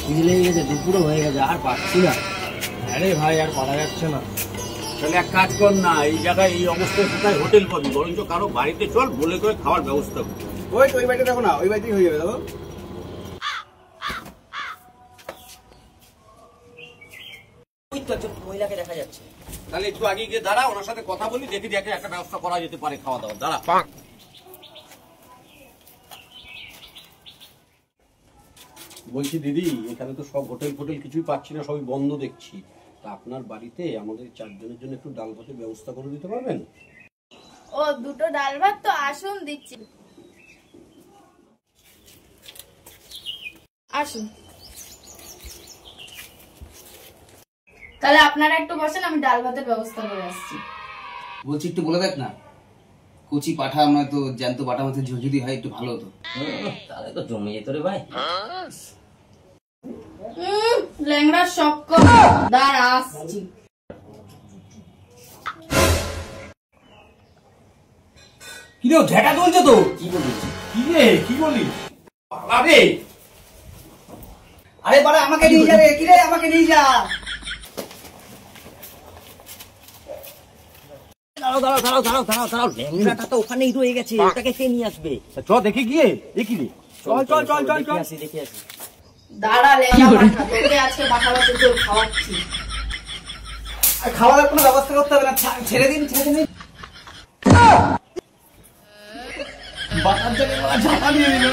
খিদে লেগে গেছে, দুপুরও হয়ে গেছে, আর পাচ্ছি না। আরে ভাই আর পারা যাচ্ছে না। তাহলে এক কাজ কর না, এই জায়গায় এই অবস্থায় কোথায় হোটেল পাবি, বরঞ্চ কারো বাড়িতে চল, বলে করে খাওয়ার ব্যবস্থা কর। ওই বাড়িতে দেখো না, ওই বাড়িতেই হয়ে যাবে। দেখো ওই তো একজন মহিলাকে দেখা যাচ্ছে। তাহলে একটু আগে গিয়ে দাঁড়া, ওনার সাথে কথা বলি, দেখি দেখে একটা ব্যবস্থা করা যেতে পারে খাওয়া দাওয়া। দাঁড়া। বলছি দিদি, এখানে তো সব হোটেল ফোটেল কিছুই পাচ্ছি না, সবই বন্ধ দেখছি। তা আপনার বাড়িতে আমাদের 4 জনের জন্য একটু ডাল ভাতের ব্যবস্থা করে দিতে পারবেন? ও, দুটো ডাল ভাত তো, আসুন দিচ্ছি। আসুন, তাহলে আপনারা একটু বসেন, আমি ডাল ভাতের ব্যবস্থা করে আসছি। বলছি একটু বলে দেখ না, কচি পাঠা নয় তো জ্যান্ত পাঠা মতো যদি হয় একটু ভালো হতো। তাহলে তো জমে যেত রে ভাই। ল্যাংড়া শখ দাঁড়া আসছি। কি রে ঝেটা চলছে তো? কি বলিস? কি বলিস? আরে আরে বাড়া আমাকে নিয়ে যাবে, কি রে আমাকে নিয়ে যা। দাঁড়াও, ল্যাংড়াটা তো ওখানেই রয়ে গেছে, ওটাকে কে নিয়ে আসবে? চ দেখে গিয়ে, দেখি রে। চল দেখে আসি। দাঁড়া ল্যাংড়া পাঠা, তোকে আজকে বাটা বাটা জল খাওয়াচ্ছি। খাওয়া দাওয়ার কোনো ব্যবস্থা করতে হবে না, ছেড়ে দিন। বাটার জায়গায় ঝাঁটা দিয়ে দিল।